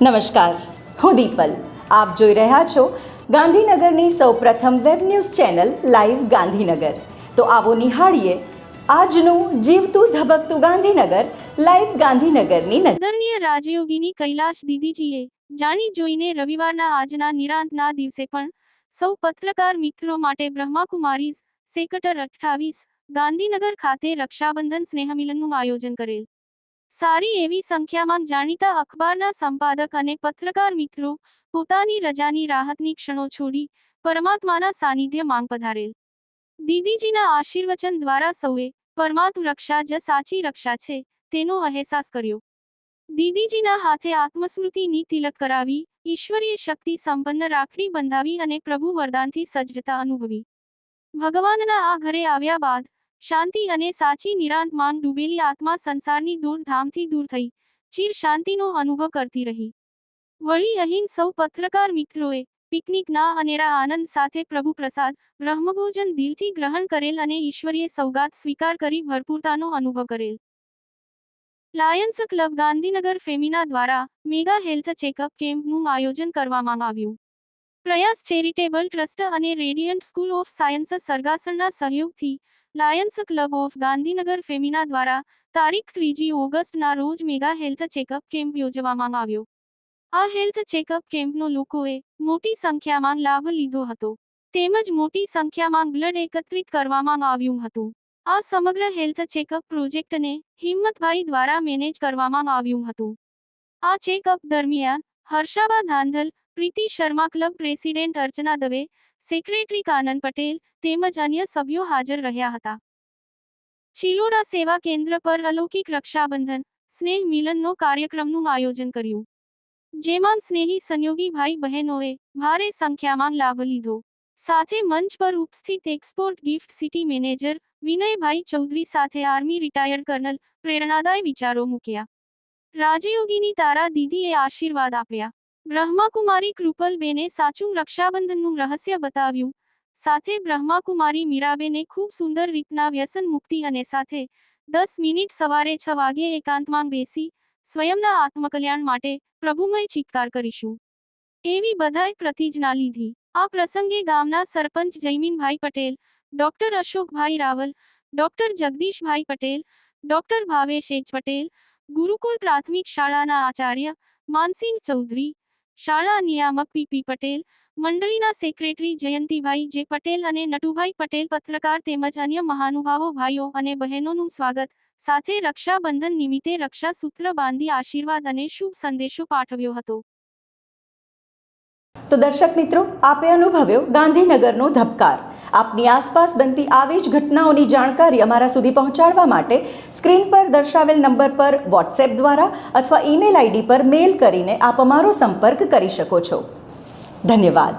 નમસ્કાર, હું દીપલ. આપ જોઈ રહ્યા છો ગાંધીનગરની સૌપ્રથમ web news channel live Gandhinagar. તો આવો નિહાળીએ આજનું જીવતું ધબકતું ગાંધીનગર લાઈવ ગાંધીનગરની નજર. આદરણીય રાજયોગીની કૈલાશ દીદીજીએ જાણી જોઈને રવિવારના આજના નિરાંતના દિવસે પણ સૌ પત્રકાર મિત્રો માટે બ્રહ્માકુમારીઝ સેક્ટર 28 ગાંધીનગર ખાતે રક્ષાબંધન સ્નેહમિલનનું આયોજન કરેલ. સારી એવી સંખ્યામાં જાણીતા અખબારના સંપાદક અને પત્રકાર મિત્રો પોતાની રજાની રાહતની ક્ષણો છોડી પરમાત્માના સાનિધ્ય માંગ પધારેલ. દીદીજીના આશીર્વચન દ્વારા સૌએ પરમાત્મ રક્ષા જ સાચી રક્ષા છે તેનો અહેસાસ કર્યો. દીદીજીના હાથે આત્મસ્મૃતિની તિલક કરાવી ઈશ્વરીય શક્તિ સંપન્ન રાખડી બંધાવી અને પ્રભુ વરદાનથી સજ્જતા અનુભવી. ભગવાનના આ ઘરે આવ્યા બાદ શાંતિ અને સાચી નિરાંતમાં ડૂબેલી આત્મા સંસારની દોડધામથી દૂર થઈ ચિર શાંતિનો અનુભવ કરતી રહી. વળી અહીં સૌ પત્રકાર મિત્રોએ પિકનિકના અનેરા આનંદ સાથે પ્રભુ પ્રસાદ બ્રહ્મભોજન દિલથી ગ્રહણ કરેલ અને ઈશ્વરીય સૌગાત સ્વીકાર કરી ભરપૂરતાનો અનુભવ કરેલ. લાયન્સ ક્લબ ગાંધીનગર ફેમિના દ્વારા મેગા હેલ્થ ચેકઅપ કેમ્પનું આયોજન કરવામાં આવ્યું. પ્રયાસ ચેરિટેબલ ટ્રસ્ટ અને રેડિયન્ટ સ્કૂલ ઓફ સાયન્સ સરગાસણના સહયોગથી Lions club of Gandhinagar Femina દ્વારા તારીખ 3 ઓગસ્ટના રોજ મેગા હેલ્થ ચેકઅપ કેમ્પ યોજવામાં આવ્યો. આ હેલ્થ ચેકઅપ કેમ્પનો લોકોએ મોટી સંખ્યામાં લાભ લીધો હતો તેમજ મોટી સંખ્યામાં બ્લડ એકત્રિત કરવામાં આવ્યું હતું. આ સમગ્ર હેલ્થ ચેકઅપ પ્રોજેક્ટને હિંમતભાઈ દ્વારા મેનેજ કરવામાં આવ્યું હતું. આ ચેકઅપ દરમિયાન હર્ષાબા ધાંધલ, પ્રીતિ શર્મા, ક્લબ પ્રેસિડેન્ટ અર્ચના દવે, સેક્રેટરી કાનન પટેલ તેમજ અન્ય સભ્યો હાજર રહ્યા હતા. શિલોડા સેવા કેન્દ્ર પર અલૌકિક રક્ષાબંધન સ્નેહ મિલનનો કાર્યક્રમનું આયોજન કર્યું, જેમાં સ્નેહી સંયોગી ભાઈ બહેનોએ ભારે સંખ્યામાં લાભ લીધો. સાથે મંચ પર ઉપસ્થિત export gift city manager Vinaybhai Chaudhary સાથે આર્મી રિટાયર્ડ કર્નલ પ્રેરણાદાયી વિચારો મૂક્યા. રાજયોગીની તારા દીદીએ આશીર્વાદ આપ્યા. બ્રહ્માકુમારી કૃપલબેને સાચું રક્ષાબંધનનું રહસ્ય બતાવ્યું. સાથે બ્રહ્માકુમારી મીરાબેને ખૂબ સુંદર રીતના વ્યસન મુક્તિ અને સાથે 10 મિનિટ સવારે 6 વાગ્યે એકાંતમાં બેસી સ્વયંના આત્મકલ્યાણ માટે પ્રભુમય ચિત્કાર કરીશું એવી બધાએ પ્રતિજ્ઞા લીધી. આ પ્રસંગે ગામના સરપંચ જયમીનભાઈ પટેલ, ડોક્ટર અશોકભાઈ રાવલ, ડોક્ટર જગદીશભાઈ પટેલ, ડોક્ટર ભાવેશ એચ પટેલ, ગુરુકુળ પ્રાથમિક શાળાના આચાર્ય માનસિંહ ચૌધરી, શાળા નિયામક પીપી પટેલ, મંડળીના સેક્રેટરી જયંતિભાઈ જે પટેલ અને નટુભાઈ પટેલ, પત્રકાર તેમજ અન્ય મહાનુભાવો, ભાઈઓ અને બહેનોનું સ્વાગત સાથે રક્ષાબંધન નિમિત્તે રક્ષા સૂત્ર બાંધી આશીર્વાદ અને શુભ સંદેશો પાઠવ્યો હતો. તો દર્શક મિત્રો, આપે અનુભવ્યો ગાંધીનગરનો ધબકાર. આપની આસપાસ બનતી આવી જ ઘટનાઓની જાણકારી અમારા સુધી પહોંચાડવા માટે સ્ક્રીન પર દર્શાવેલ નંબર પર વોટ્સએપ દ્વારા અથવા ઈમેલ આઈડી પર મેલ કરીને આપ અમારો સંપર્ક કરી શકો છો. ધન્યવાદ.